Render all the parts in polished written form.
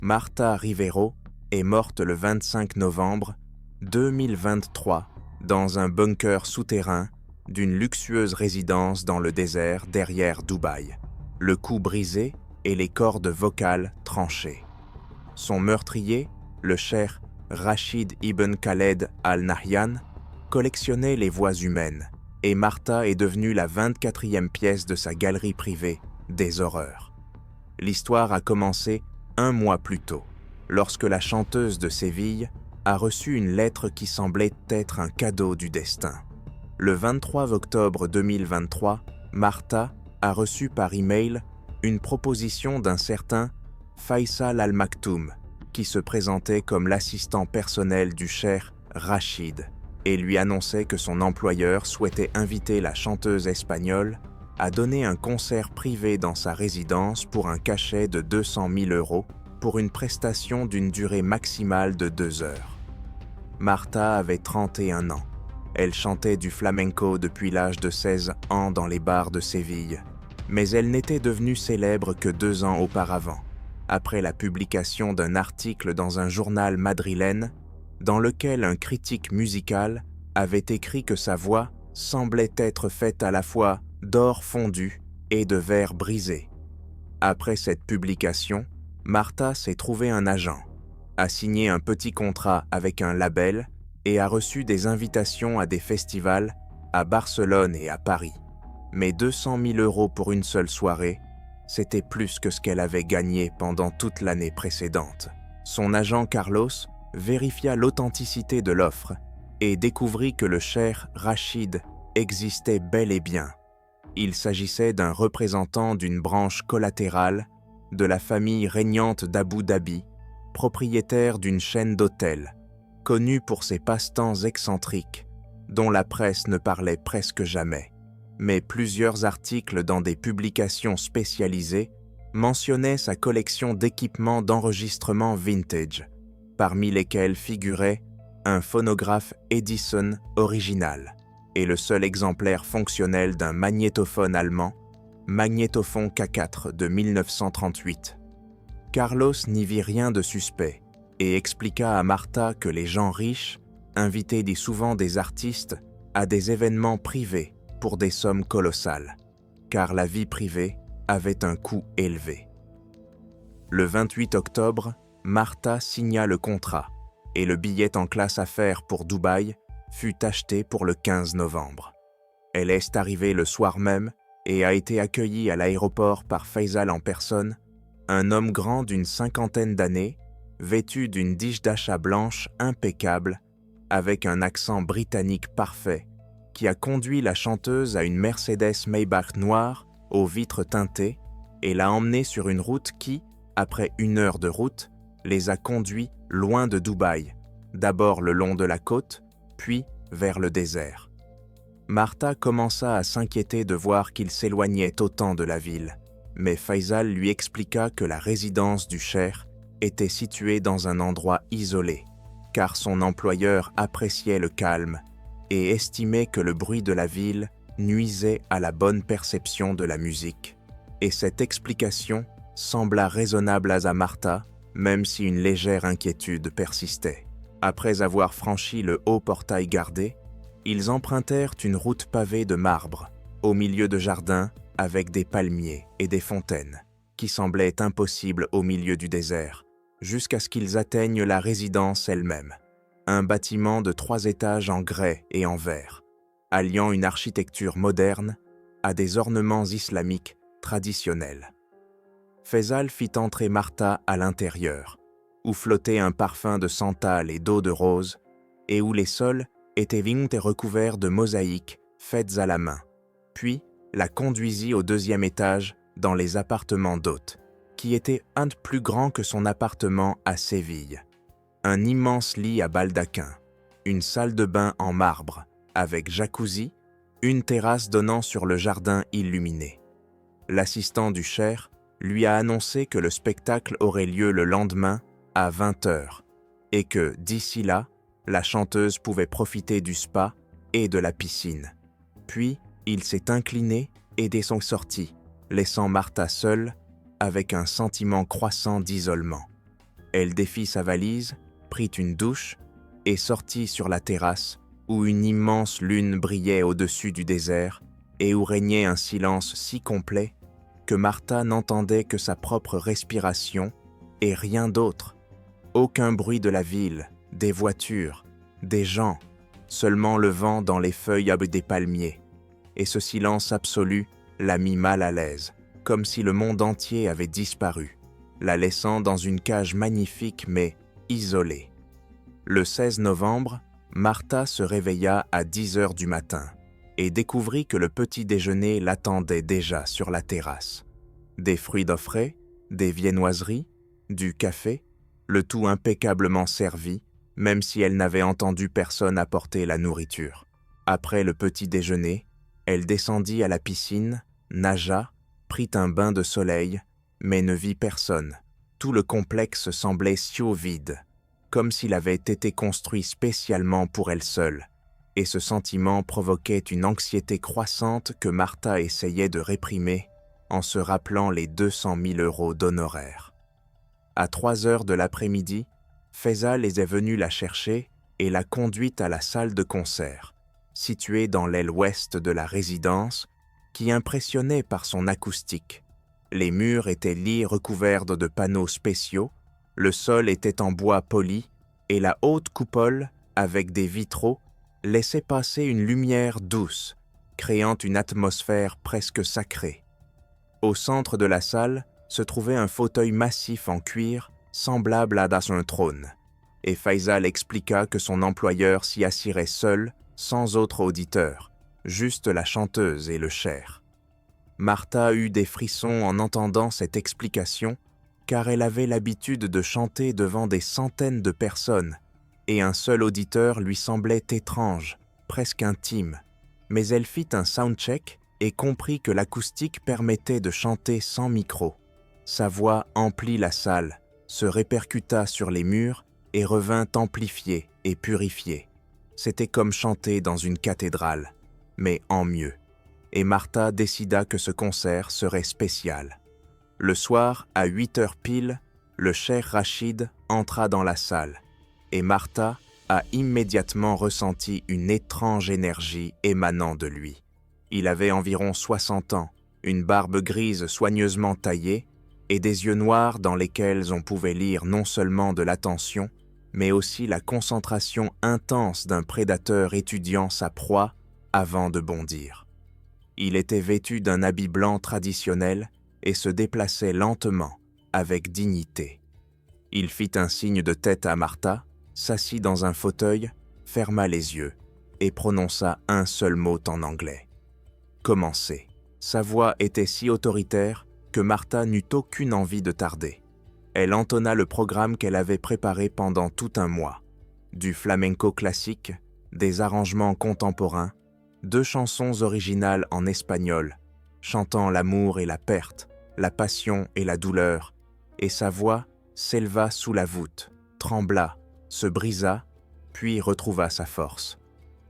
Marta Rivero est morte le 25 novembre 2023 dans un bunker souterrain d'une luxueuse résidence dans le désert derrière Dubaï, le cou brisé et les cordes vocales tranchées. Son meurtrier, le cheikh Rachid Ibn Khaled Al Nahyan, collectionnait les voix humaines et Marta est devenue la 24e pièce de sa galerie privée des horreurs. L'histoire a commencé un mois plus tôt, lorsque la chanteuse de Séville a reçu une lettre qui semblait être un cadeau du destin. Le 23 octobre 2023, Marta a reçu par email une proposition d'un certain Faisal Al Maktoum, qui se présentait comme l'assistant personnel du cheikh Rachid et lui annonçait que son employeur souhaitait inviter la chanteuse espagnole à donner un concert privé dans sa résidence pour un cachet de 200 000 € pour une prestation d'une durée maximale de 2 heures. Marta avait 31 ans. Elle chantait du flamenco depuis l'âge de 16 ans dans les bars de Séville, mais elle n'était devenue célèbre que 2 ans auparavant, après la publication d'un article dans un journal madrilène dans lequel un critique musical avait écrit que sa voix semblait être faite à la fois d'or fondu et de verre brisé. Après cette publication, Marta s'est trouvé un agent, a signé un petit contrat avec un label et a reçu des invitations à des festivals à Barcelone et à Paris. Mais 200 000 € pour une seule soirée, c'était plus que ce qu'elle avait gagné pendant toute l'année précédente. Son agent Carlos vérifia l'authenticité de l'offre et découvrit que le cheikh Rachid existait bel et bien. Il s'agissait d'un représentant d'une branche collatérale de la famille régnante d'Abu Dhabi, propriétaire d'une chaîne d'hôtels, connue pour ses passe-temps excentriques, dont la presse ne parlait presque jamais. Mais plusieurs articles dans des publications spécialisées mentionnaient sa collection d'équipements d'enregistrement vintage, parmi lesquels figurait un phonographe Edison original et le seul exemplaire fonctionnel d'un magnétophone allemand, Magnétophone K4 de 1938. Carlos n'y vit rien de suspect et expliqua à Marta que les gens riches invitaient souvent des artistes à des événements privés pour des sommes colossales, car la vie privée avait un coût élevé. Le 28 octobre, Marta signa le contrat et le billet en classe affaires pour Dubaï fut acheté pour le 15 novembre. Elle est arrivée le soir même et a été accueillie à l'aéroport par Faisal en personne, un homme grand d'une 50aine d'années, vêtu d'une dishdasha blanche impeccable, avec un accent britannique parfait, qui a conduit la chanteuse à une Mercedes Maybach noire aux vitres teintées et l'a emmenée sur une route qui, après 1 heure de route, les a conduits loin de Dubaï, d'abord le long de la côte, puis vers le désert. Marta commença à s'inquiéter de voir qu'il s'éloignait autant de la ville, mais Faisal lui expliqua que la résidence du cheikh était située dans un endroit isolé, car son employeur appréciait le calme et estimait que le bruit de la ville nuisait à la bonne perception de la musique. Et cette explication sembla raisonnable à Marta, même si une légère inquiétude persistait. Après avoir franchi le haut portail gardé, ils empruntèrent une route pavée de marbre, au milieu de jardins avec des palmiers et des fontaines, qui semblaient impossibles au milieu du désert, jusqu'à ce qu'ils atteignent la résidence elle-même, un bâtiment de 3 étages en grès et en verre, alliant une architecture moderne à des ornements islamiques traditionnels. Faisal fit entrer Marta à l'intérieur, où flottait un parfum de santal et d'eau de rose, et où les sols étaient recouverts de mosaïques faites à la main, puis la conduisit au 2e étage dans les appartements d'hôtes, qui étaient un de plus grand que son appartement à Séville. Un immense lit à baldaquin, une salle de bain en marbre, avec jacuzzi, une terrasse donnant sur le jardin illuminé. L'assistant du cheikh lui a annoncé que le spectacle aurait lieu le lendemain à 20 h et que, d'ici là, la chanteuse pouvait profiter du spa et de la piscine. Puis, il s'est incliné et sont sortis, laissant Marta seule avec un sentiment croissant d'isolement. Elle défit sa valise, prit une douche et sortit sur la terrasse où une immense lune brillait au-dessus du désert et où régnait un silence si complet que Martha n'entendait que sa propre respiration et rien d'autre. Aucun bruit de la ville, des voitures, des gens, seulement le vent dans les feuilles des palmiers. Et ce silence absolu la mit mal à l'aise, comme si le monde entier avait disparu, la laissant dans une cage magnifique mais isolée. Le 16 novembre, Martha se réveilla à 10 heures du matin et découvrit que le petit déjeuner l'attendait déjà sur la terrasse. Des fruits frais, des viennoiseries, du café, le tout impeccablement servi, même si elle n'avait entendu personne apporter la nourriture. Après le petit déjeuner, elle descendit à la piscine, nagea, prit un bain de soleil, mais ne vit personne. Tout le complexe semblait si vide, comme s'il avait été construit spécialement pour elle seule, et ce sentiment provoquait une anxiété croissante que Martha essayait de réprimer en se rappelant les 200 000 € d'honoraires. À 3 heures de l'après-midi, Faisal est venu la chercher et l'a conduite à la salle de concert, située dans l'aile ouest de la résidence, qui impressionnait par son acoustique. Les murs étaient lits recouverts de panneaux spéciaux, le sol était en bois poli et la haute coupole, avec des vitraux, laissait passer une lumière douce, créant une atmosphère presque sacrée. Au centre de la salle se trouvait un fauteuil massif en cuir, semblable à un trône, et Faisal expliqua que son employeur s'y assirait seul, sans autre auditeur, juste la chanteuse et le cher. Martha eut des frissons en entendant cette explication, car elle avait l'habitude de chanter devant des centaines de personnes, et un seul auditeur lui semblait étrange, presque intime, mais elle fit un soundcheck et comprit que l'acoustique permettait de chanter sans micro. Sa voix emplit la salle, se répercuta sur les murs et revint amplifiée et purifiée. C'était comme chanter dans une cathédrale, mais en mieux. Et Martha décida que ce concert serait spécial. Le soir, à 8 heures pile, le cheikh Rachid entra dans la salle, et Martha a immédiatement ressenti une étrange énergie émanant de lui. Il avait environ 60 ans, une barbe grise soigneusement taillée et des yeux noirs dans lesquels on pouvait lire non seulement de l'attention, mais aussi la concentration intense d'un prédateur étudiant sa proie avant de bondir. Il était vêtu d'un habit blanc traditionnel et se déplaçait lentement, avec dignité. Il fit un signe de tête à Martha, s'assit dans un fauteuil, ferma les yeux et prononça un seul mot en anglais. Commencer. Sa voix était si autoritaire que Martha n'eut aucune envie de tarder. Elle entonna le programme qu'elle avait préparé pendant tout un mois. Du flamenco classique, des arrangements contemporains, 2 chansons originales en espagnol, chantant l'amour et la perte, la passion et la douleur, et sa voix s'éleva sous la voûte, trembla, se brisa, puis retrouva sa force.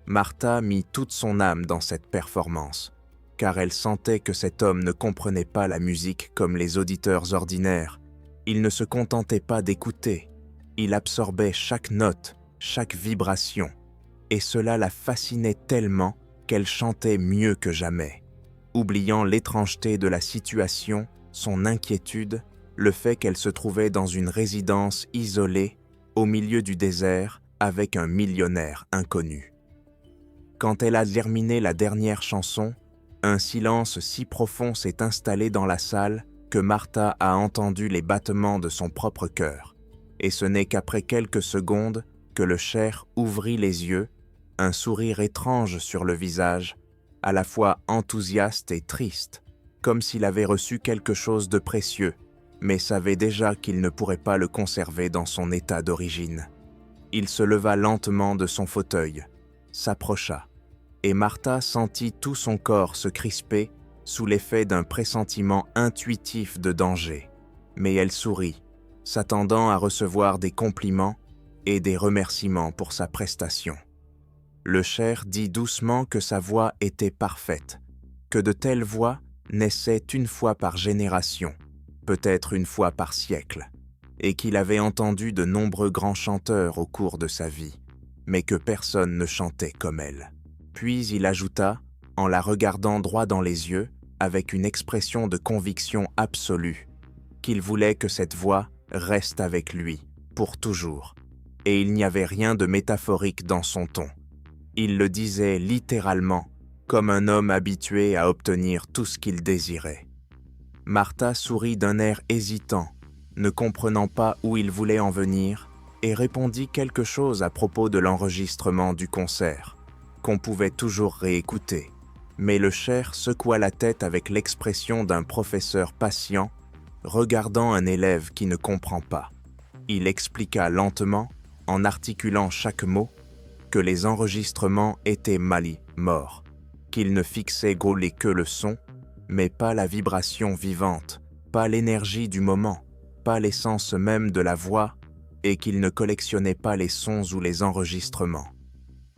Martha mit toute son âme dans cette performance, car elle sentait que cet homme ne comprenait pas la musique comme les auditeurs ordinaires. Il ne se contentait pas d'écouter, il absorbait chaque note, chaque vibration, et cela la fascinait tellement qu'elle chantait mieux que jamais, oubliant l'étrangeté de la situation, son inquiétude, le fait qu'elle se trouvait dans une résidence isolée, au milieu du désert, avec un millionnaire inconnu. Quand elle a terminé la dernière chanson, un silence si profond s'est installé dans la salle que Martha a entendu les battements de son propre cœur, et ce n'est qu'après quelques secondes que le cheikh ouvrit les yeux, un sourire étrange sur le visage, à la fois enthousiaste et triste, comme s'il avait reçu quelque chose de précieux, mais savait déjà qu'il ne pourrait pas le conserver dans son état d'origine. Il se leva lentement de son fauteuil, s'approcha, et Martha sentit tout son corps se crisper sous l'effet d'un pressentiment intuitif de danger. Mais elle sourit, s'attendant à recevoir des compliments et des remerciements pour sa prestation. Le cheikh dit doucement que sa voix était parfaite, que de telles voix naissaient une fois par génération, peut-être une fois par siècle, et qu'il avait entendu de nombreux grands chanteurs au cours de sa vie, mais que personne ne chantait comme elle. Puis il ajouta, en la regardant droit dans les yeux, avec une expression de conviction absolue, qu'il voulait que cette voix reste avec lui, pour toujours, et il n'y avait rien de métaphorique dans son ton. Il le disait littéralement, comme un homme habitué à obtenir tout ce qu'il désirait. Martha sourit d'un air hésitant, ne comprenant pas où il voulait en venir, et répondit quelque chose à propos de l'enregistrement du concert, qu'on pouvait toujours réécouter. Mais le cher secoua la tête avec l'expression d'un professeur patient, regardant un élève qui ne comprend pas. Il expliqua lentement, en articulant chaque mot, que les enregistrements étaient morts, qu'il ne fixait que le son, mais pas la vibration vivante, pas l'énergie du moment, pas l'essence même de la voix, et qu'il ne collectionnait pas les sons ou les enregistrements.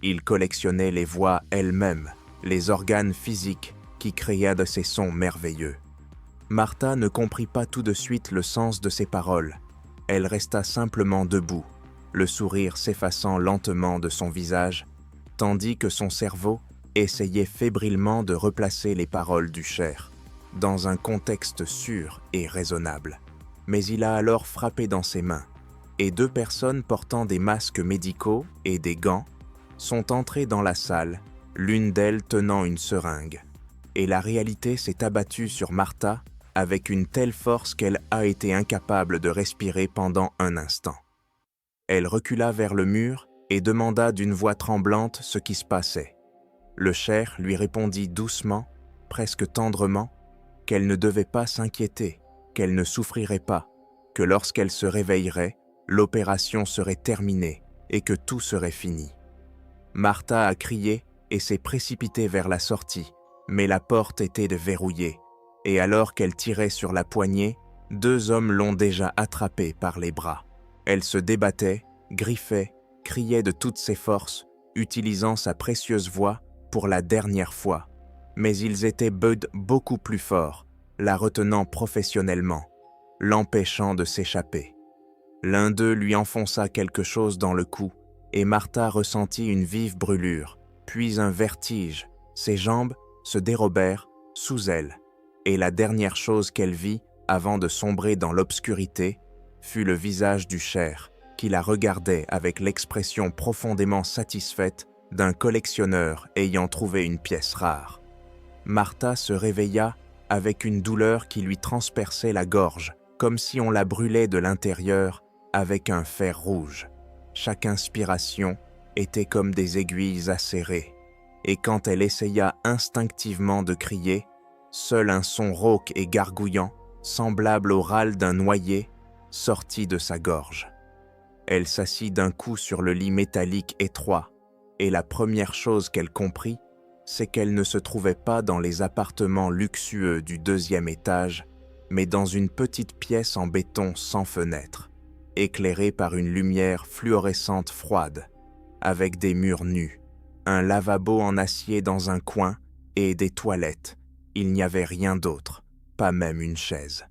Il collectionnait les voix elles-mêmes, les organes physiques qui créaient de ces sons merveilleux. Martha ne comprit pas tout de suite le sens de ces paroles. Elle resta simplement debout, le sourire s'effaçant lentement de son visage, tandis que son cerveau essayait fébrilement de replacer les paroles du cher dans un contexte sûr et raisonnable. Mais il a alors frappé dans ses mains, et 2 personnes portant des masques médicaux et des gants sont entrées dans la salle, l'une d'elles tenant une seringue. Et la réalité s'est abattue sur Martha avec une telle force qu'elle a été incapable de respirer pendant un instant. Elle recula vers le mur et demanda d'une voix tremblante ce qui se passait. Le cher lui répondit doucement, presque tendrement, qu'elle ne devait pas s'inquiéter, qu'elle ne souffrirait pas, que lorsqu'elle se réveillerait, l'opération serait terminée et que tout serait fini. Martha a crié et s'est précipitée vers la sortie, mais la porte était verrouillée, et alors qu'elle tirait sur la poignée, 2 hommes l'ont déjà attrapée par les bras. Elle se débattait, griffait, criait de toutes ses forces, utilisant sa précieuse voix pour la dernière fois, mais ils étaient beaucoup plus forts, la retenant professionnellement, l'empêchant de s'échapper. L'un d'eux lui enfonça quelque chose dans le cou, et Martha ressentit une vive brûlure, puis un vertige. Ses jambes se dérobèrent sous elle, et la dernière chose qu'elle vit, avant de sombrer dans l'obscurité, fut le visage du cher, qui la regardait avec l'expression profondément satisfaite d'un collectionneur ayant trouvé une pièce rare. Martha se réveilla avec une douleur qui lui transperçait la gorge, comme si on la brûlait de l'intérieur avec un fer rouge. Chaque inspiration était comme des aiguilles acérées, et quand elle essaya instinctivement de crier, seul un son rauque et gargouillant, semblable au râle d'un noyé, sortit de sa gorge. Elle s'assit d'un coup sur le lit métallique étroit, et la première chose qu'elle comprit, c'est qu'elle ne se trouvait pas dans les appartements luxueux du 2e étage, mais dans une petite pièce en béton sans fenêtre, éclairée par une lumière fluorescente froide, avec des murs nus, un lavabo en acier dans un coin et des toilettes. Il n'y avait rien d'autre, pas même une chaise.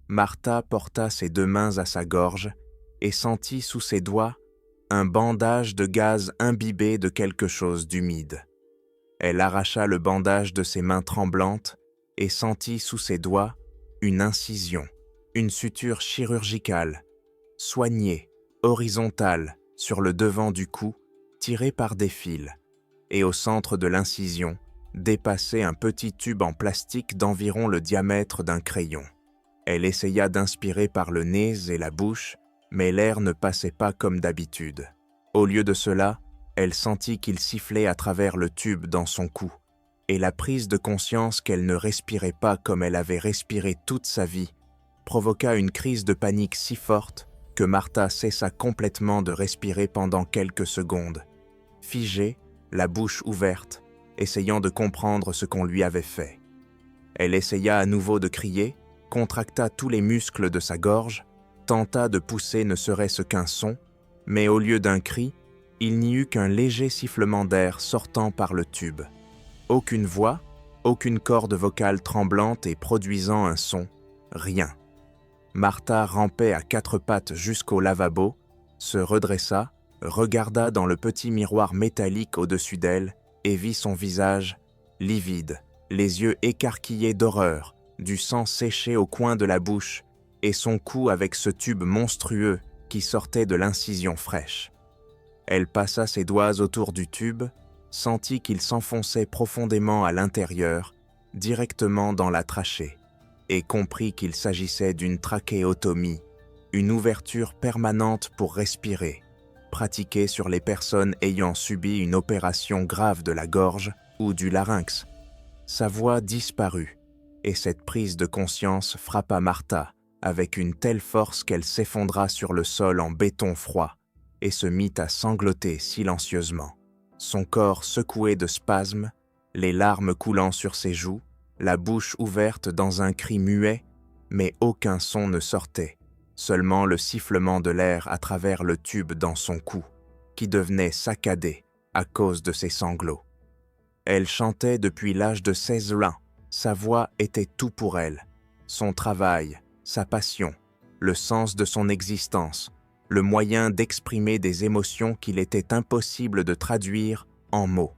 Martha porta ses 2 mains à sa gorge et sentit sous ses doigts un bandage de gaz imbibé de quelque chose d'humide. Elle arracha le bandage de ses mains tremblantes et sentit sous ses doigts une incision, une suture chirurgicale, soignée, horizontale, sur le devant du cou, tirée par des fils, et au centre de l'incision, dépassait un petit tube en plastique d'environ le diamètre d'un crayon. Elle essaya d'inspirer par le nez et la bouche, mais l'air ne passait pas comme d'habitude. Au lieu de cela, elle sentit qu'il sifflait à travers le tube dans son cou, et la prise de conscience qu'elle ne respirait pas comme elle avait respiré toute sa vie provoqua une crise de panique si forte que Martha cessa complètement de respirer pendant quelques secondes, figée, la bouche ouverte, essayant de comprendre ce qu'on lui avait fait. Elle essaya à nouveau de crier, contracta tous les muscles de sa gorge, tenta de pousser ne serait-ce qu'un son, mais au lieu d'un cri, il n'y eut qu'un léger sifflement d'air sortant par le tube. Aucune voix, aucune corde vocale tremblante et produisant un son, rien. Martha rampait à quatre pattes jusqu'au lavabo, se redressa, regarda dans le petit miroir métallique au-dessus d'elle et vit son visage livide, les yeux écarquillés d'horreur, du sang séché au coin de la bouche et son cou avec ce tube monstrueux qui sortait de l'incision fraîche. Elle passa ses doigts autour du tube, sentit qu'il s'enfonçait profondément à l'intérieur, directement dans la trachée, et comprit qu'il s'agissait d'une trachéotomie, une ouverture permanente pour respirer, pratiquée sur les personnes ayant subi une opération grave de la gorge ou du larynx. Sa voix disparut, et cette prise de conscience frappa Martha avec une telle force qu'elle s'effondra sur le sol en béton froid et se mit à sangloter silencieusement, son corps secoué de spasmes, les larmes coulant sur ses joues, la bouche ouverte dans un cri muet, mais aucun son ne sortait, seulement le sifflement de l'air à travers le tube dans son cou, qui devenait saccadé à cause de ses sanglots. Elle chantait depuis l'âge de 16 ans, sa voix était tout pour elle, son travail, sa passion, le sens de son existence, le moyen d'exprimer des émotions qu'il était impossible de traduire en mots.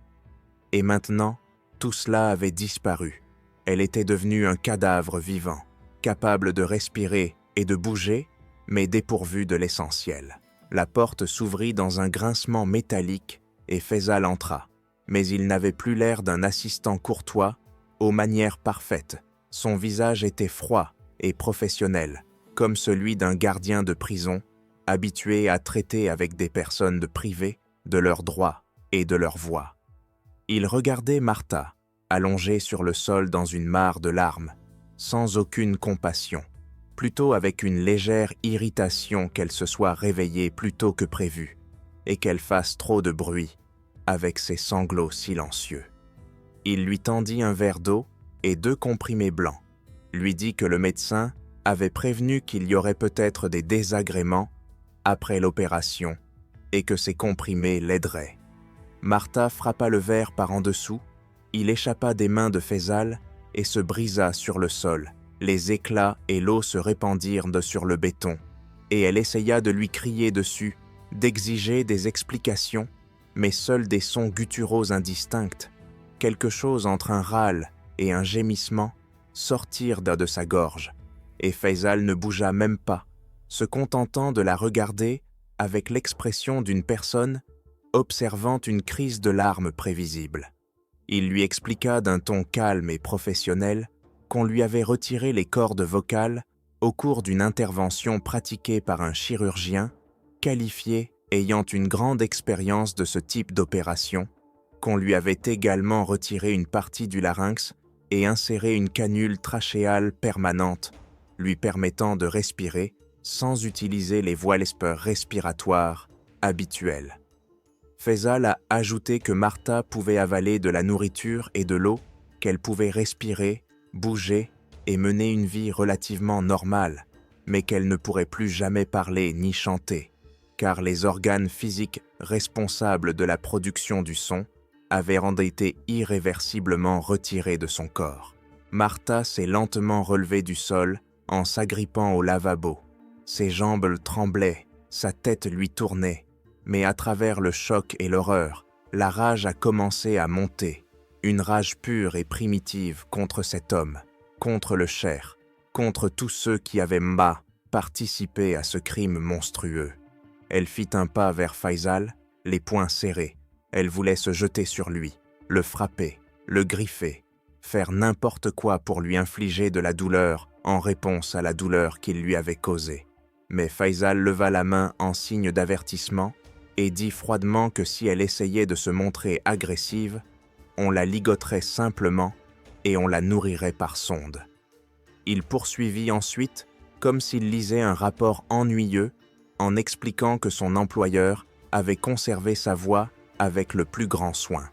Et maintenant, tout cela avait disparu. Elle était devenue un cadavre vivant, capable de respirer et de bouger, mais dépourvue de l'essentiel. La porte s'ouvrit dans un grincement métallique et Faisal entra. Mais il n'avait plus l'air d'un assistant courtois, aux manières parfaites. Son visage était froid et professionnel, comme celui d'un gardien de prison, habitué à traiter avec des personnes privées de leurs droits et de leur voix. Il regardait Martha, allongée sur le sol dans une mare de larmes, sans aucune compassion, plutôt avec une légère irritation qu'elle se soit réveillée plus tôt que prévu et qu'elle fasse trop de bruit avec ses sanglots silencieux. Il lui tendit un verre d'eau et 2 comprimés blancs, lui dit que le médecin avait prévenu qu'il y aurait peut-être des désagréments après l'opération et que ces comprimés l'aideraient. Martha frappa le verre par en dessous, il échappa des mains de Faisal et se brisa sur le sol. Les éclats et l'eau se répandirent sur le béton, et elle essaya de lui crier dessus, d'exiger des explications, mais seuls des sons gutturaux indistincts, quelque chose entre un râle et un gémissement, sortirent de sa gorge, et Faisal ne bougea même pas, se contentant de la regarder avec l'expression d'une personne observant une crise de larmes prévisible. Il lui expliqua d'un ton calme et professionnel qu'on lui avait retiré les cordes vocales au cours d'une intervention pratiquée par un chirurgien qualifié ayant une grande expérience de ce type d'opération, qu'on lui avait également retiré une partie du larynx et inséré une canule trachéale permanente, lui permettant de respirer sans utiliser les voiles respiratoires habituelles. Faisal a ajouté que Martha pouvait avaler de la nourriture et de l'eau, qu'elle pouvait respirer, bouger et mener une vie relativement normale, mais qu'elle ne pourrait plus jamais parler ni chanter, car les organes physiques responsables de la production du son avaient été irréversiblement retirés de son corps. Martha s'est lentement relevée du sol en s'agrippant au lavabo. Ses jambes tremblaient, sa tête lui tournait, mais à travers le choc et l'horreur, la rage a commencé à monter, une rage pure et primitive contre cet homme, contre le Cher, contre tous ceux qui avaient participé à ce crime monstrueux. Elle fit un pas vers Faisal, les poings serrés. Elle voulait se jeter sur lui, le frapper, le griffer, faire n'importe quoi pour lui infliger de la douleur en réponse à la douleur qu'il lui avait causée. Mais Faisal leva la main en signe d'avertissement et dit froidement que si elle essayait de se montrer agressive, on la ligoterait simplement et on la nourrirait par sonde. Il poursuivit ensuite, comme s'il lisait un rapport ennuyeux, en expliquant que son employeur avait conservé sa voix avec le plus grand soin.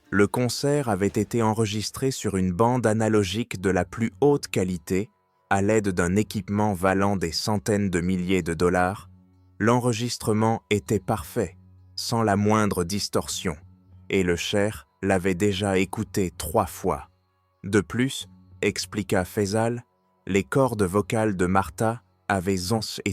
Le concert avait été enregistré sur une bande analogique de la plus haute qualité, à l'aide d'un équipement valant des centaines de milliers de dollars. L'enregistrement était parfait, sans la moindre distorsion, et le Cher l'avait déjà écouté 3 fois. De plus, expliqua Faisal, les cordes vocales de Martha avaient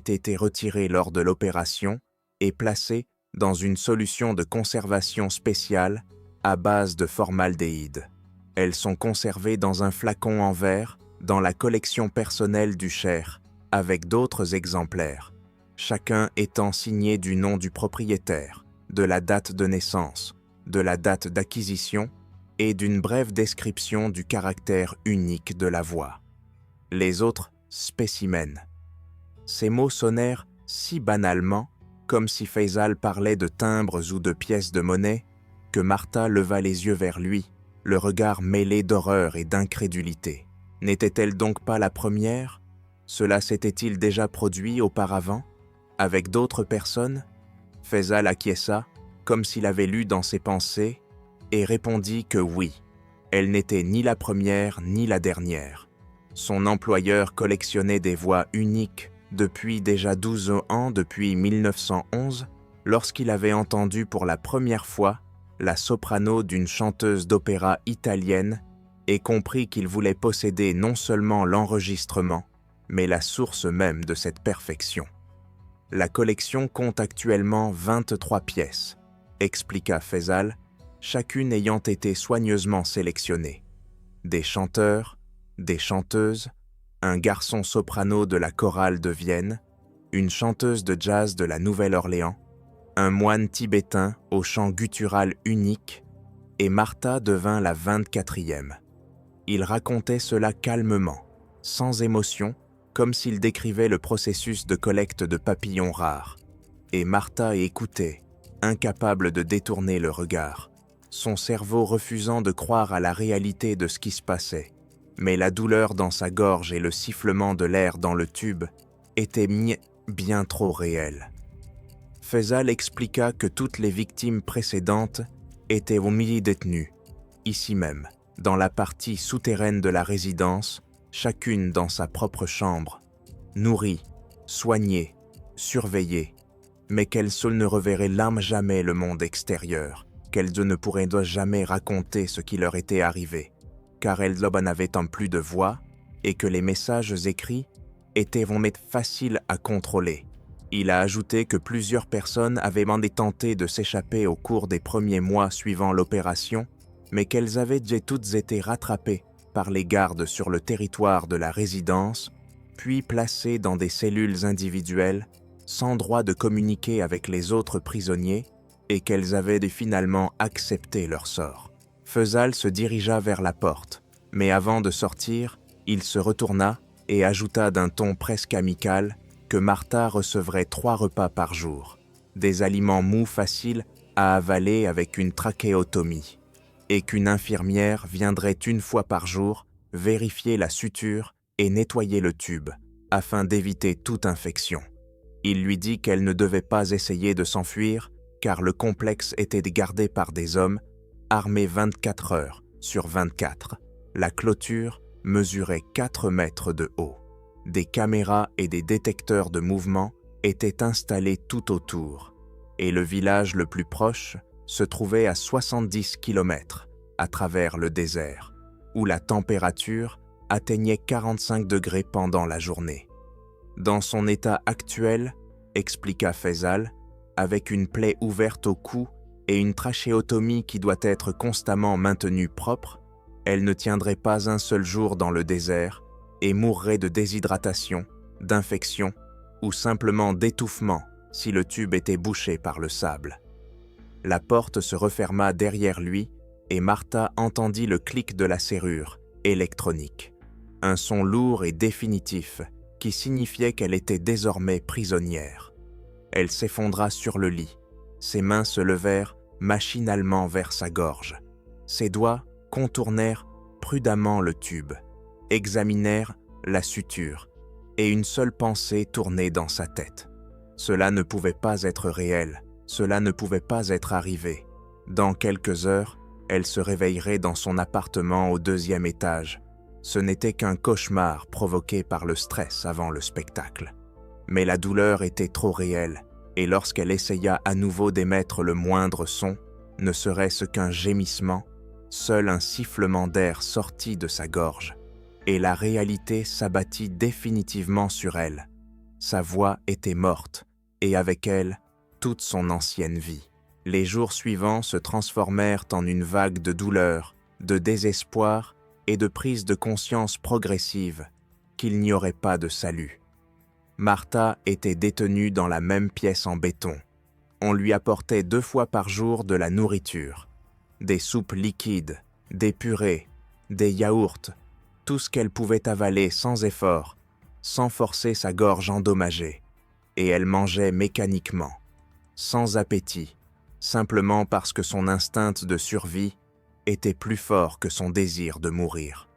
été retirées lors de l'opération et placées dans une solution de conservation spéciale à base de formaldéhyde. Elles sont conservées dans un flacon en verre dans la collection personnelle du Cher, avec d'autres exemplaires, chacun étant signé du nom du propriétaire, de la date de naissance, de la date d'acquisition et d'une brève description du caractère unique de la voix. Les autres spécimens. Ces mots sonnèrent si banalement, comme si Faisal parlait de timbres ou de pièces de monnaie, que Martha leva les yeux vers lui, le regard mêlé d'horreur et d'incrédulité. N'était-elle donc pas la première? Cela s'était-il déjà produit auparavant, avec d'autres personnes? Faisal acquiesça, comme s'il avait lu dans ses pensées, et répondit que oui, elle n'était ni la première ni la dernière. Son employeur collectionnait des voix uniques depuis déjà 12 ans, depuis 1911, lorsqu'il avait entendu pour la première fois la soprano d'une chanteuse d'opéra italienne et compris qu'il voulait posséder non seulement l'enregistrement, mais la source même de cette perfection. La collection compte actuellement 23 pièces, expliqua Faisal, chacune ayant été soigneusement sélectionnée. Des chanteurs, des chanteuses, un garçon soprano de la chorale de Vienne, une chanteuse de jazz de la Nouvelle-Orléans, un moine tibétain au chant guttural unique, et Martha devint la 24e. Il racontait cela calmement, sans émotion, comme s'il décrivait le processus de collecte de papillons rares. Et Martha écoutait, incapable de détourner le regard, son cerveau refusant de croire à la réalité de ce qui se passait. Mais la douleur dans sa gorge et le sifflement de l'air dans le tube étaient bien trop réels. Faisal expliqua que toutes les victimes précédentes étaient au milieu détenues, ici même, dans la partie souterraine de la résidence, chacune dans sa propre chambre, nourries, soignées, surveillées, mais qu'elles seules ne reverraient jamais le monde extérieur, qu'elles ne pourraient jamais raconter ce qui leur était arrivé, car elles n'avaient plus de voix et que les messages écrits étaient faciles à contrôler. Il a ajouté que plusieurs personnes avaient tenté de s'échapper au cours des premiers mois suivant l'opération, mais qu'elles avaient toutes été rattrapées par les gardes sur le territoire de la résidence, puis placées dans des cellules individuelles, sans droit de communiquer avec les autres prisonniers, et qu'elles avaient finalement accepté leur sort. Faisal se dirigea vers la porte, mais avant de sortir, il se retourna et ajouta d'un ton presque amical que Martha recevrait 3 repas par jour, des aliments mous faciles à avaler avec une trachéotomie, et qu'une infirmière viendrait 1 fois par jour vérifier la suture et nettoyer le tube, afin d'éviter toute infection. Il lui dit qu'elle ne devait pas essayer de s'enfuir, car le complexe était gardé par des hommes, armés 24 heures sur 24. La clôture mesurait 4 mètres de haut. Des caméras et des détecteurs de mouvement étaient installés tout autour, et le village le plus proche se trouvait à 70 km à travers le désert, où la température atteignait 45 degrés pendant la journée. Dans son état actuel, expliqua Faisal, avec une plaie ouverte au cou et une trachéotomie qui doit être constamment maintenue propre, elle ne tiendrait pas un seul jour dans le désert et mourrait de déshydratation, d'infection ou simplement d'étouffement si le tube était bouché par le sable. La porte se referma derrière lui et Martha entendit le clic de la serrure électronique, un son lourd et définitif qui signifiait qu'elle était désormais prisonnière. Elle s'effondra sur le lit, ses mains se levèrent machinalement vers sa gorge. Ses doigts contournèrent prudemment le tube, examinèrent la suture, et une seule pensée tournait dans sa tête. Cela ne pouvait pas être réel, cela ne pouvait pas être arrivé. Dans quelques heures, elle se réveillerait dans son appartement au 2e étage. Ce n'était qu'un cauchemar provoqué par le stress avant le spectacle. Mais la douleur était trop réelle, et lorsqu'elle essaya à nouveau d'émettre le moindre son, ne serait-ce qu'un gémissement, seul un sifflement d'air sortit de sa gorge, et la réalité s'abattit définitivement sur elle, Sa voix était morte, et avec elle, toute son ancienne vie. Les jours suivants se transformèrent en une vague de douleur, de désespoir et de prise de conscience progressive qu'il n'y aurait pas de salut. Martha était détenue dans la même pièce en béton. On lui apportait 2 fois par jour de la nourriture, des soupes liquides, des purées, des yaourts, tout ce qu'elle pouvait avaler sans effort, sans forcer sa gorge endommagée, et elle mangeait mécaniquement, sans appétit, simplement parce que son instinct de survie était plus fort que son désir de mourir.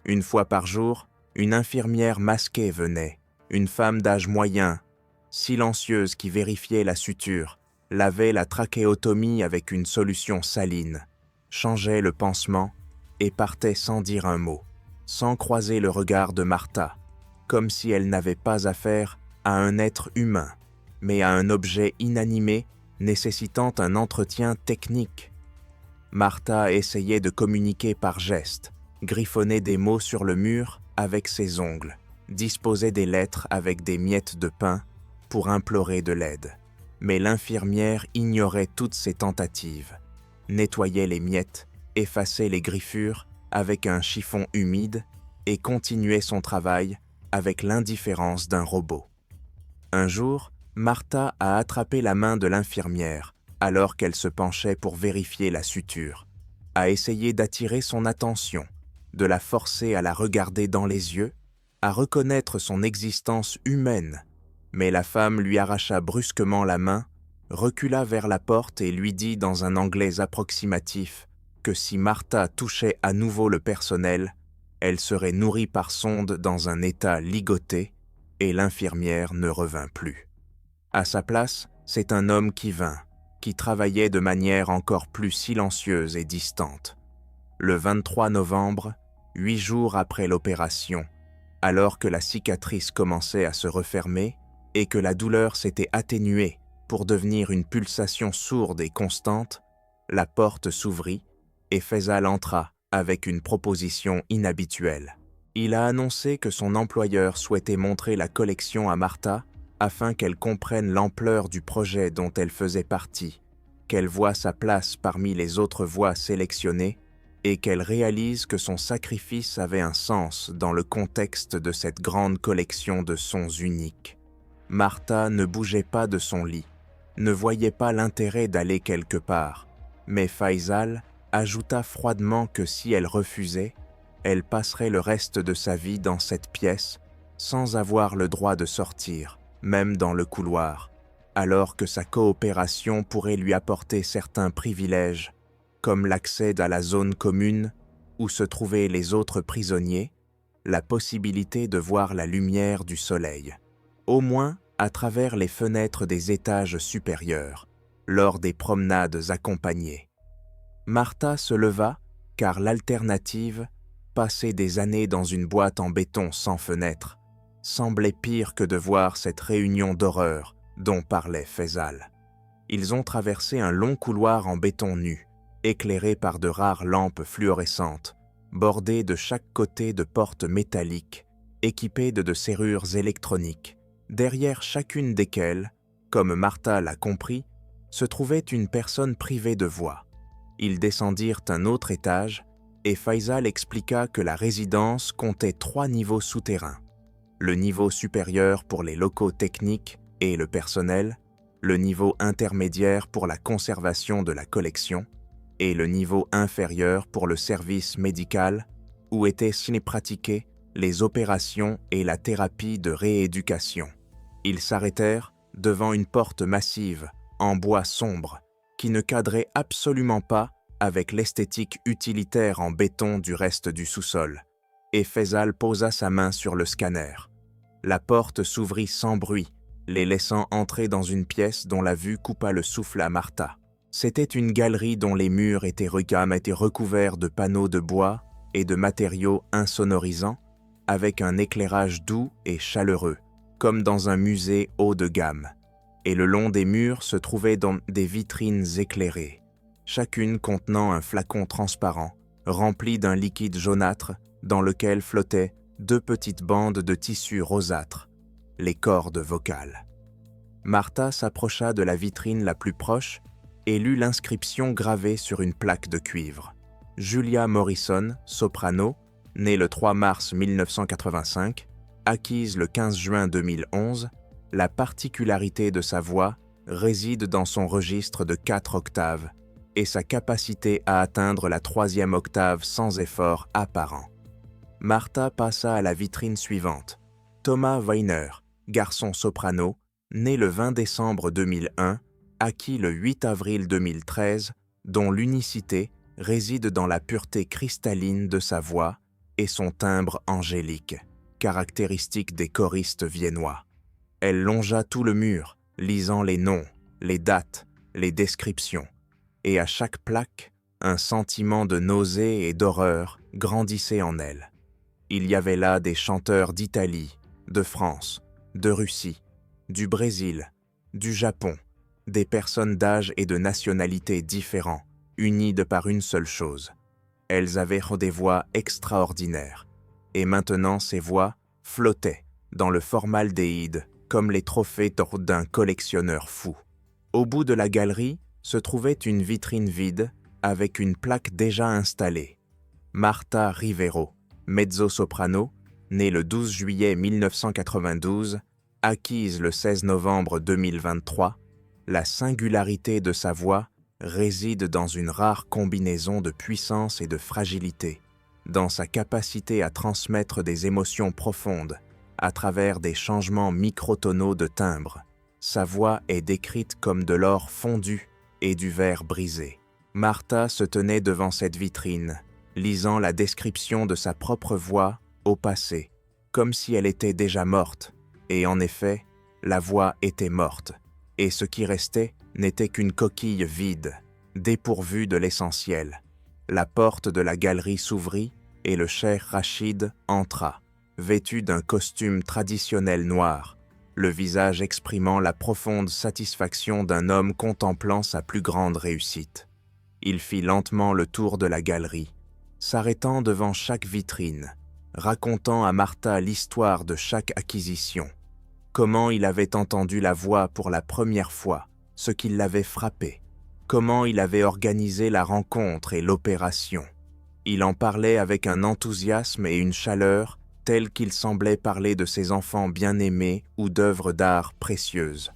Une fois par jour, une infirmière masquée venait, une femme d'âge moyen, silencieuse qui vérifiait la suture, lavait la trachéotomie avec une solution saline, changeait le pansement et partait sans dire un mot, sans croiser le regard de Martha, comme si elle n'avait pas affaire à un être humain, mais à un objet inanimé nécessitant un entretien technique. Martha essayait de communiquer par gestes, griffonnait des mots sur le mur avec ses ongles, disposait des lettres avec des miettes de pain pour implorer de l'aide. Mais l'infirmière ignorait toutes ses tentatives, nettoyait les miettes, effaçait les griffures avec un chiffon humide et continuait son travail avec l'indifférence d'un robot. Un jour, Martha a attrapé la main de l'infirmière alors qu'elle se penchait pour vérifier la suture, a essayé d'attirer son attention, de la forcer à la regarder dans les yeux, à reconnaître son existence humaine, mais la femme lui arracha brusquement la main, recula vers la porte et lui dit dans un anglais approximatif que si Martha touchait à nouveau le personnel, elle serait nourrie par sonde dans un état ligoté et l'infirmière ne revint plus. À sa place, c'est un homme qui vint, qui travaillait de manière encore plus silencieuse et distante. Le 23 novembre, 8 jours après l'opération, alors que la cicatrice commençait à se refermer et que la douleur s'était atténuée pour devenir une pulsation sourde et constante, la porte s'ouvrit et Faisal entra avec une proposition inhabituelle. Il a annoncé que son employeur souhaitait montrer la collection à Martha afin qu'elle comprenne l'ampleur du projet dont elle faisait partie, qu'elle voie sa place parmi les autres voix sélectionnées et qu'elle réalise que son sacrifice avait un sens dans le contexte de cette grande collection de sons uniques. Martha ne bougeait pas de son lit, ne voyait pas l'intérêt d'aller quelque part, mais Faisal ajouta froidement que si elle refusait, elle passerait le reste de sa vie dans cette pièce sans avoir le droit de sortir, même dans le couloir, alors que sa coopération pourrait lui apporter certains privilèges, comme l'accès à la zone commune où se trouvaient les autres prisonniers, la possibilité de voir la lumière du soleil, au moins à travers les fenêtres des étages supérieurs, lors des promenades accompagnées. Martha se leva, car l'alternative, passer des années dans une boîte en béton sans fenêtre, semblait pire que de voir cette réunion d'horreur dont parlait Faisal. Ils ont traversé un long couloir en béton nu, éclairé par de rares lampes fluorescentes, bordé de chaque côté de portes métalliques, équipées de serrures électroniques, derrière chacune desquelles, comme Martha l'a compris, se trouvait une personne privée de voix. Ils descendirent un autre étage et Faisal expliqua que la résidence comptait 3 niveaux souterrains. Le niveau supérieur pour les locaux techniques et le personnel, le niveau intermédiaire pour la conservation de la collection et le niveau inférieur pour le service médical où étaient pratiquées les opérations et la thérapie de rééducation. Ils s'arrêtèrent devant une porte massive en bois sombre qui ne cadrait absolument pas avec l'esthétique utilitaire en béton du reste du sous-sol, et Faisal posa sa main sur le scanner. La porte s'ouvrit sans bruit, les laissant entrer dans une pièce dont la vue coupa le souffle à Martha. C'était une galerie dont les murs étaient recouverts de panneaux de bois et de matériaux insonorisants, avec un éclairage doux et chaleureux, comme dans un musée haut de gamme. Et le long des murs se trouvaient des vitrines éclairées, chacune contenant un flacon transparent, rempli d'un liquide jaunâtre, dans lequel flottaient 2 petites bandes de tissu rosâtre. les cordes vocales. Martha s'approcha de la vitrine la plus proche et lut l'inscription gravée sur une plaque de cuivre. Julia Morrison, soprano, née le 3 mars 1985, acquise le 15 juin 2011, la particularité de sa voix réside dans son registre de 4 octaves et sa capacité à atteindre la 3e octave sans effort apparent. Martha passa à la vitrine suivante. Thomas Weiner, garçon soprano, né le 20 décembre 2001, acquis le 8 avril 2013, dont l'unicité réside dans la pureté cristalline de sa voix et son timbre angélique, caractéristique des choristes viennois. Elle longea tout le mur, lisant les noms, les dates, les descriptions, et à chaque plaque, un sentiment de nausée et d'horreur grandissait en elle. Il y avait là des chanteurs d'Italie, de France, de Russie, du Brésil, du Japon, des personnes d'âge et de nationalité différents, unies de par une seule chose. Elles avaient des voix extraordinaires, et maintenant ces voix flottaient dans le formaldéhyde comme les trophées d'un collectionneur fou. Au bout de la galerie se trouvait une vitrine vide avec une plaque déjà installée. Martha Rivero, mezzo-soprano, née le 12 juillet 1992, acquise le 16 novembre 2023, la singularité de sa voix réside dans une rare combinaison de puissance et de fragilité, dans sa capacité à transmettre des émotions profondes à travers des changements microtonaux de timbre. Sa voix est décrite comme de l'or fondu et du verre brisé. Martha se tenait devant cette vitrine, lisant la description de sa propre voix au passé, comme si elle était déjà morte. Et en effet, la voix était morte, et ce qui restait n'était qu'une coquille vide, dépourvue de l'essentiel. La porte de la galerie s'ouvrit et le cheikh Rachid entra, vêtu d'un costume traditionnel noir, le visage exprimant la profonde satisfaction d'un homme contemplant sa plus grande réussite. Il fit lentement le tour de la galerie, s'arrêtant devant chaque vitrine, racontant à Martha l'histoire de chaque acquisition, comment il avait entendu la voix pour la première fois, ce qui l'avait frappé, comment il avait organisé la rencontre et l'opération. Il en parlait avec un enthousiasme et une chaleur tels qu'il semblait parler de ses enfants bien-aimés ou d'œuvres d'art précieuses.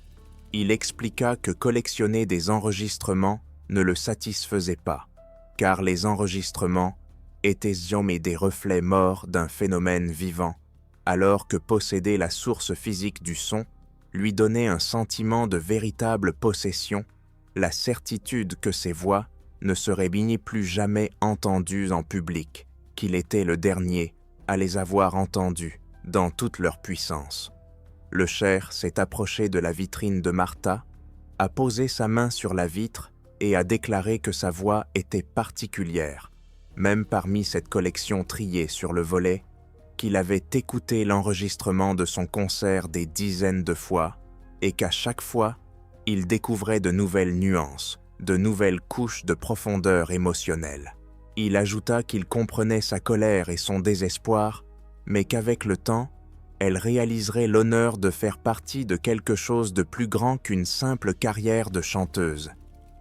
Il expliqua que collectionner des enregistrements ne le satisfaisait pas, car les enregistrements étaient jamais des reflets morts d'un phénomène vivant, alors que posséder la source physique du son lui donnait un sentiment de véritable possession, la certitude que ses voix ne seraient ni plus jamais entendues en public, qu'il était le dernier à les avoir entendues dans toute leur puissance. Le cheikh s'est approché de la vitrine de Martha, a posé sa main sur la vitre et a déclaré que sa voix était particulière, même parmi cette collection triée sur le volet, qu'il avait écouté l'enregistrement de son concert des dizaines de fois et qu'à chaque fois, il découvrait de nouvelles nuances, de nouvelles couches de profondeur émotionnelle. Il ajouta qu'il comprenait sa colère et son désespoir, mais qu'avec le temps, elle réaliserait l'honneur de faire partie de quelque chose de plus grand qu'une simple carrière de chanteuse,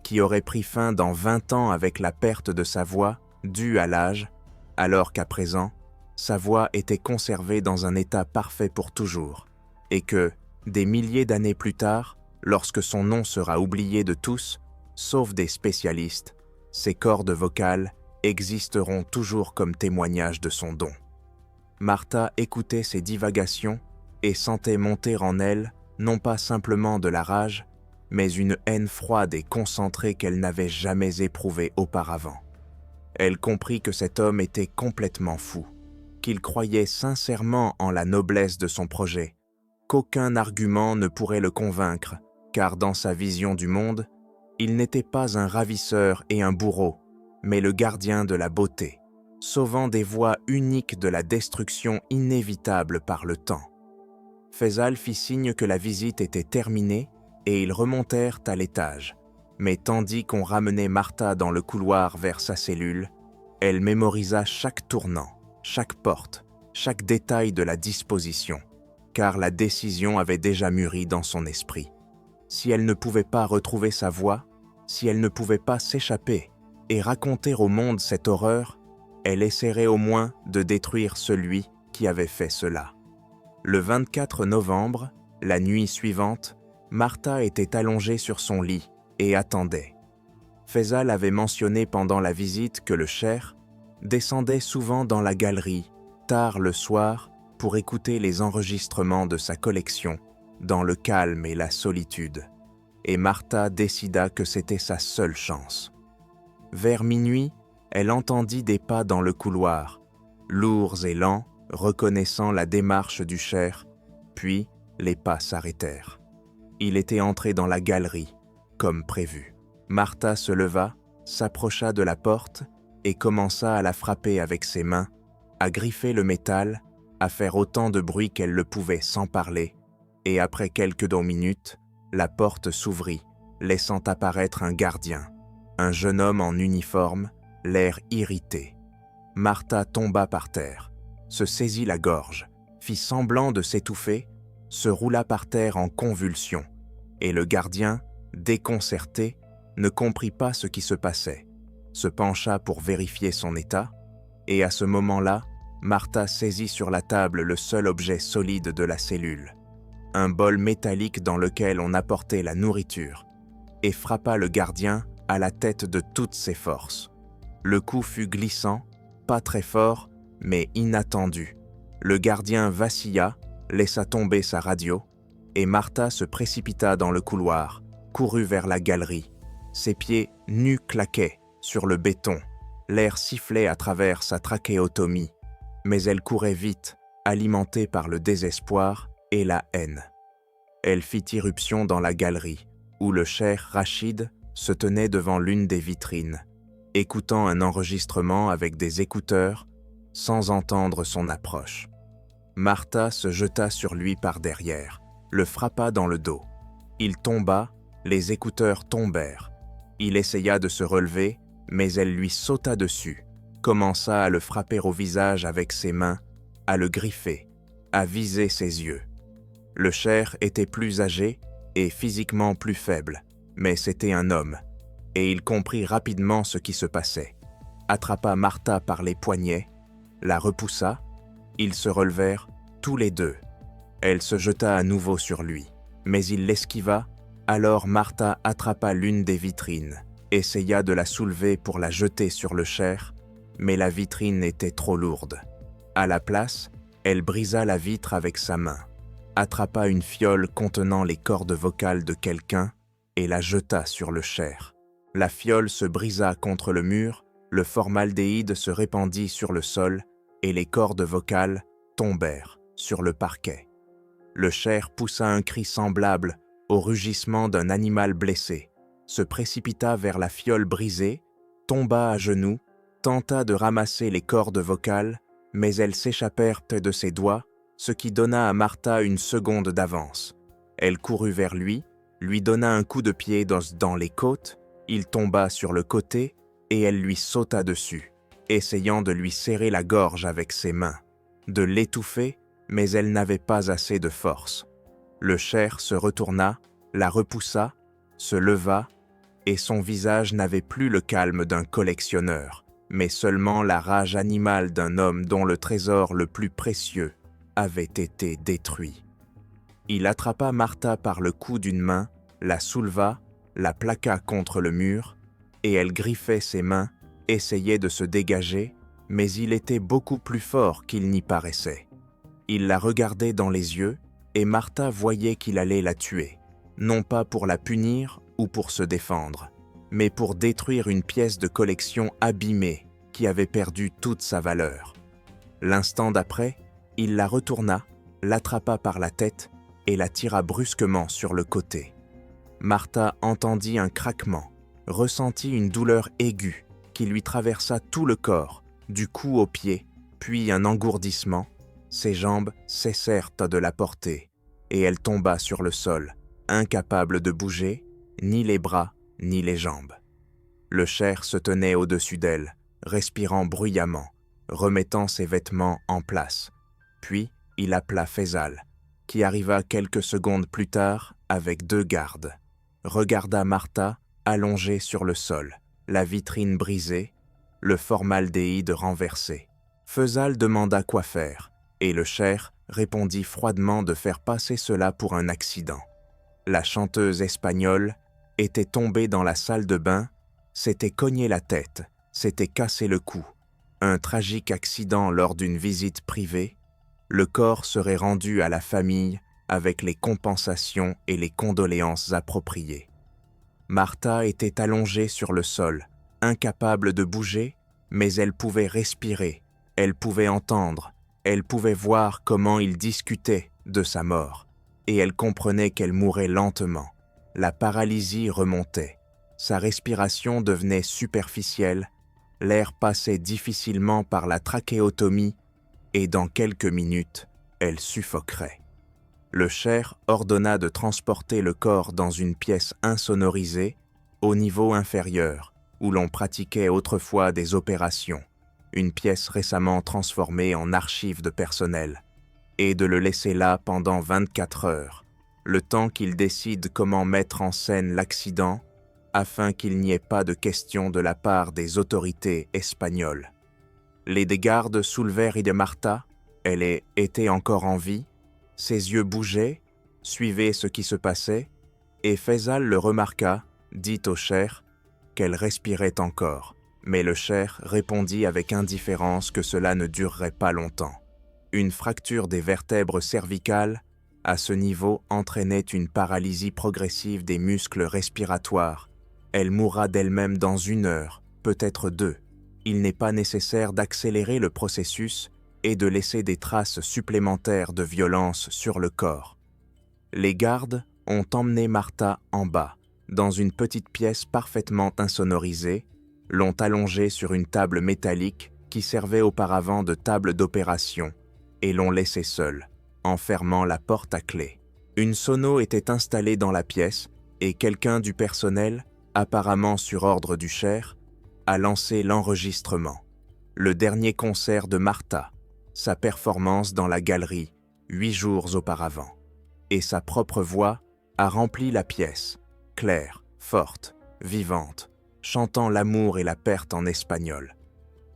qui aurait pris fin dans 20 ans avec la perte de sa voix due à l'âge, alors qu'à présent, sa voix était conservée dans un état parfait pour toujours, et que, des milliers d'années plus tard, lorsque son nom sera oublié de tous, sauf des spécialistes, ses cordes vocales existeront toujours comme témoignage de son don. Martha écoutait ces divagations et sentait monter en elle non pas simplement de la rage, mais une haine froide et concentrée qu'elle n'avait jamais éprouvée auparavant. Elle comprit que cet homme était complètement fou, qu'il croyait sincèrement en la noblesse de son projet, qu'aucun argument ne pourrait le convaincre, car dans sa vision du monde, il n'était pas un ravisseur et un bourreau, mais le gardien de la beauté, sauvant des voies uniques de la destruction inévitable par le temps. Faisal fit signe que la visite était terminée et ils remontèrent à l'étage. Mais tandis qu'on ramenait Martha dans le couloir vers sa cellule, elle mémorisa chaque tournant, chaque porte, chaque détail de la disposition. car la décision avait déjà mûri dans son esprit. Si elle ne pouvait pas retrouver sa voie, si elle ne pouvait pas s'échapper et raconter au monde cette horreur, elle essaierait au moins de détruire celui qui avait fait cela. Le 24 novembre, la nuit suivante, Martha était allongée sur son lit et attendait. Faisal avait mentionné pendant la visite que le cheikh descendait souvent dans la galerie, tard le soir, pour écouter les enregistrements de sa collection, dans le calme et la solitude. Et Martha décida que c'était sa seule chance. Vers minuit, elle entendit des pas dans le couloir, lourds et lents, reconnaissant la démarche du cheikh, puis les pas s'arrêtèrent. Il était entré dans la galerie, comme prévu. Martha se leva, s'approcha de la porte et commença à la frapper avec ses mains, à griffer le métal, à faire autant de bruit qu'elle le pouvait sans parler, et après quelques minutes, la porte s'ouvrit, laissant apparaître un gardien, un jeune homme en uniforme, l'air irrité. Martha tomba par terre, se saisit la gorge, fit semblant de s'étouffer, se roula par terre en convulsions, et le gardien, déconcerté, ne comprit pas ce qui se passait, se pencha pour vérifier son état, et à ce moment-là, Martha saisit sur la table le seul objet solide de la cellule, un bol métallique dans lequel on apportait la nourriture, et frappa le gardien à la tête de toutes ses forces. Le coup fut glissant, pas très fort, mais inattendu. Le gardien vacilla, laissa tomber sa radio, et Martha se précipita dans le couloir, courut vers la galerie. Ses pieds nus claquaient sur le béton, l'air sifflait à travers sa trachéotomie, mais elle courait vite, alimentée par le désespoir et la haine. Elle fit irruption dans la galerie, où le cheikh Rachid se tenait devant l'une des vitrines, écoutant un enregistrement avec des écouteurs, sans entendre son approche. Martha se jeta sur lui par derrière, le frappa dans le dos. Il tomba, les écouteurs tombèrent. Il essaya de se relever, mais elle lui sauta dessus, commença à le frapper au visage avec ses mains, à le griffer, à viser ses yeux. Le cheikh était plus âgé et physiquement plus faible, mais c'était un homme, et il comprit rapidement ce qui se passait. Attrapa Martha par les poignets, la repoussa, ils se relevèrent tous les deux. Elle se jeta à nouveau sur lui, mais il l'esquiva. Alors Martha attrapa l'une des vitrines, essaya de la soulever pour la jeter sur le cheikh, mais la vitrine était trop lourde. À la place, elle brisa la vitre avec sa main, attrapa une fiole contenant les cordes vocales de quelqu'un et la jeta sur le cheikh. La fiole se brisa contre le mur, le formaldéhyde se répandit sur le sol et les cordes vocales tombèrent sur le parquet. Le cheikh poussa un cri semblable au rugissement d'un animal blessé, se précipita vers la fiole brisée, tomba à genoux, tenta de ramasser les cordes vocales, mais elles s'échappèrent de ses doigts, ce qui donna à Martha une seconde d'avance. Elle courut vers lui donna un coup de pied dans les côtes, il tomba sur le côté et elle lui sauta dessus, essayant de lui serrer la gorge avec ses mains, de l'étouffer, mais elle n'avait pas assez de force. Le cheikh se retourna, la repoussa, se leva, et son visage n'avait plus le calme d'un collectionneur, mais seulement la rage animale d'un homme dont le trésor le plus précieux avait été détruit. Il attrapa Martha par le cou d'une main, la souleva, la plaqua contre le mur, et elle griffait ses mains, essayait de se dégager, mais il était beaucoup plus fort qu'il n'y paraissait. Il la regardait dans les yeux, et Martha voyait qu'il allait la tuer, non pas pour la punir ou pour se défendre, mais pour détruire une pièce de collection abîmée qui avait perdu toute sa valeur. L'instant d'après, il la retourna, l'attrapa par la tête et la tira brusquement sur le côté. Martha entendit un craquement, ressentit une douleur aiguë qui lui traversa tout le corps, du cou aux pieds, puis un engourdissement. Ses jambes cessèrent de la porter, et elle tomba sur le sol, incapable de bouger, ni les bras, ni les jambes. Le cheikh se tenait au-dessus d'elle, respirant bruyamment, remettant ses vêtements en place. Puis, il appela Faisal, qui arriva quelques secondes plus tard avec 2 gardes, regarda Martha allongée sur le sol, la vitrine brisée, le formaldéhyde renversé. Faisal demanda quoi faire, et le cheikh répondit froidement de faire passer cela pour un accident. La chanteuse espagnole était tombée dans la salle de bain, s'était cogné la tête, s'était cassé le cou. Un tragique accident lors d'une visite privée, le corps serait rendu à la famille avec les compensations et les condoléances appropriées. Martha était allongée sur le sol, incapable de bouger, mais elle pouvait respirer, elle pouvait entendre, elle pouvait voir comment il discutait de sa mort, et elle comprenait qu'elle mourait lentement. La paralysie remontait, sa respiration devenait superficielle, l'air passait difficilement par la trachéotomie, et dans quelques minutes, elle suffoquerait. Le cheikh ordonna de transporter le corps dans une pièce insonorisée, au niveau inférieur, où l'on pratiquait autrefois des opérations, une pièce récemment transformée en archive de personnel, et de le laisser là pendant 24 heures, le temps qu'il décide comment mettre en scène l'accident, afin qu'il n'y ait pas de question de la part des autorités espagnoles. Les gardes soulevèrent Martha, elle était encore en vie, ses yeux bougeaient, suivaient ce qui se passait, et Faisal le remarqua, dit au cheikh qu'elle respirait encore, mais le cheikh répondit avec indifférence que cela ne durerait pas longtemps. Une fracture des vertèbres cervicales, à ce niveau, entraînait une paralysie progressive des muscles respiratoires. Elle mourra d'elle-même dans 1 heure, peut-être 2. Il n'est pas nécessaire d'accélérer le processus et de laisser des traces supplémentaires de violence sur le corps. Les gardes ont emmené Martha en bas, dans une petite pièce parfaitement insonorisée, l'ont allongée sur une table métallique qui servait auparavant de table d'opération et l'ont laissée seule, en fermant la porte à clé. Une sono était installée dans la pièce et quelqu'un du personnel, apparemment sur ordre du cheikh, a lancé l'enregistrement. Le dernier concert de Martha, sa performance dans la galerie 8 jours auparavant, et sa propre voix a rempli la pièce, claire, forte, vivante, chantant l'amour et la perte en espagnol.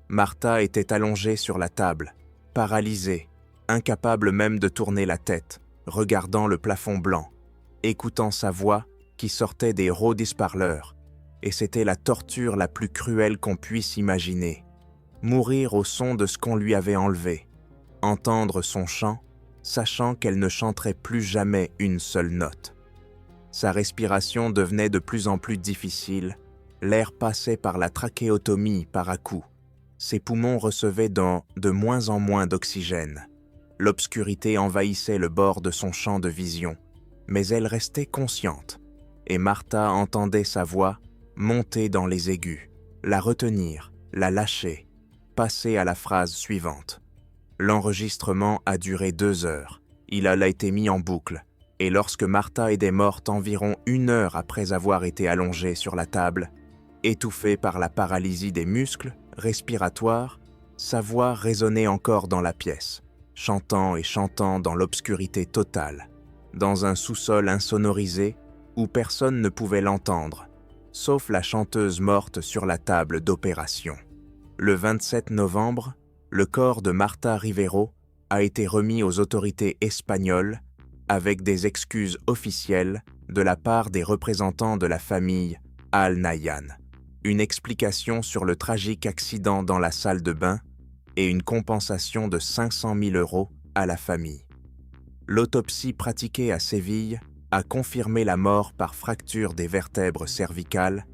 Martha était allongée sur la table, paralysée, incapable même de tourner la tête, regardant le plafond blanc, écoutant sa voix qui sortait des haut-parleurs, et c'était la torture la plus cruelle qu'on puisse imaginer. Mourir au son de ce qu'on lui avait enlevé, entendre son chant, sachant qu'elle ne chanterait plus jamais une seule note. Sa respiration devenait de plus en plus difficile, l'air passait par la trachéotomie par à-coups. Ses poumons recevaient de moins en moins d'oxygène. L'obscurité envahissait le bord de son champ de vision, mais elle restait consciente, et Martha entendait sa voix monter dans les aigus, la retenir, la lâcher, passer à la phrase suivante. L'enregistrement a duré 2 heures. Il a été mis en boucle, et lorsque Martha était morte environ 1 heure après avoir été allongée sur la table, étouffée par la paralysie des muscles respiratoires, sa voix résonnait encore dans la pièce, chantant et chantant dans l'obscurité totale, dans un sous-sol insonorisé où personne ne pouvait l'entendre, sauf la chanteuse morte sur la table d'opération. Le 27 novembre, le corps de Martha Rivero a été remis aux autorités espagnoles avec des excuses officielles de la part des représentants de la famille Al Nahyan, une explication sur le tragique accident dans la salle de bain et une compensation de 500 000 € à la famille. L'autopsie pratiquée à Séville a confirmé la mort par fracture des vertèbres cervicales,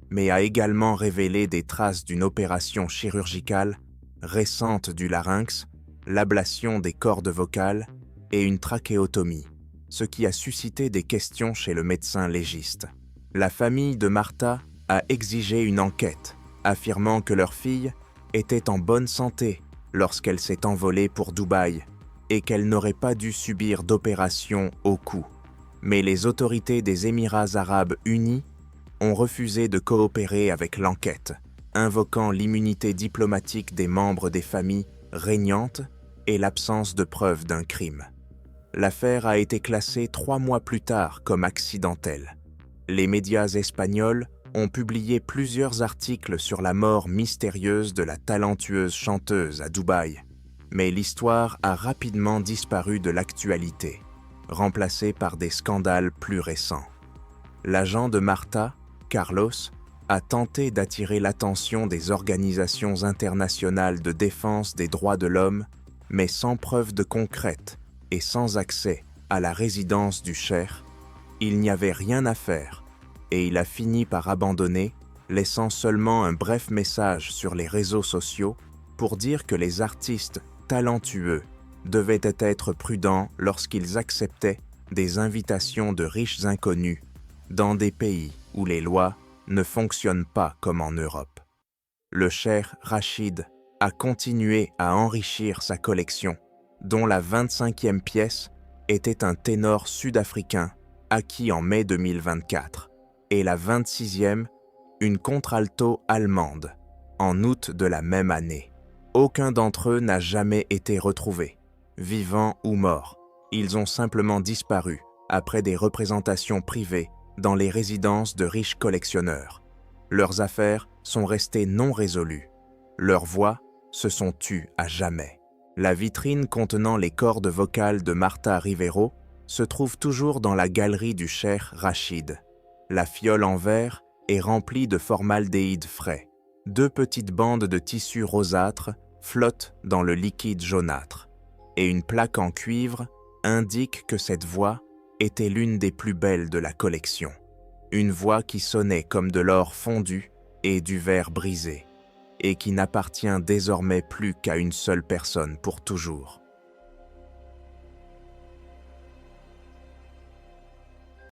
mais a également révélé des traces d'une opération chirurgicale récente du larynx, l'ablation des cordes vocales et une trachéotomie, ce qui a suscité des questions chez le médecin légiste. La famille de Martha a exigé une enquête, affirmant que leur fille était en bonne santé lorsqu'elle s'est envolée pour Dubaï et qu'elle n'aurait pas dû subir d'opération au cou. Mais les autorités des Émirats arabes unis ont refusé de coopérer avec l'enquête, invoquant l'immunité diplomatique des membres des familles régnantes et l'absence de preuves d'un crime. L'affaire a été classée 3 mois plus tard comme accidentelle. Les médias espagnols ont publié plusieurs articles sur la mort mystérieuse de la talentueuse chanteuse à Dubaï, mais l'histoire a rapidement disparu de l'actualité, remplacée par des scandales plus récents. L'agent de Marta, Carlos, a tenté d'attirer l'attention des organisations internationales de défense des droits de l'homme, mais sans preuve concrète et sans accès à la résidence du cheikh, il n'y avait rien à faire et il a fini par abandonner, laissant seulement un bref message sur les réseaux sociaux pour dire que les artistes talentueux devaient être prudents lorsqu'ils acceptaient des invitations de riches inconnus dans des pays où les lois ne fonctionnent pas comme en Europe. Le cheikh Rachid a continué à enrichir sa collection, dont la 25e pièce était un ténor sud-africain acquis en mai 2024, et la 26e, une contralto allemande, en août de la même année. Aucun d'entre eux n'a jamais été retrouvé, vivant ou mort. Ils ont simplement disparu après des représentations privées dans les résidences de riches collectionneurs. Leurs affaires sont restées non résolues. Leurs voix se sont tues à jamais. La vitrine contenant les cordes vocales de Marta Rivero se trouve toujours dans la galerie du cheikh Rachid. La fiole en verre est remplie de formaldéhyde frais. 2 petites bandes de tissu rosâtre flottent dans le liquide jaunâtre. Et une plaque en cuivre indique que cette voix était l'une des plus belles de la collection. Une voix qui sonnait comme de l'or fondu et du verre brisé, et qui n'appartient désormais plus qu'à une seule personne pour toujours.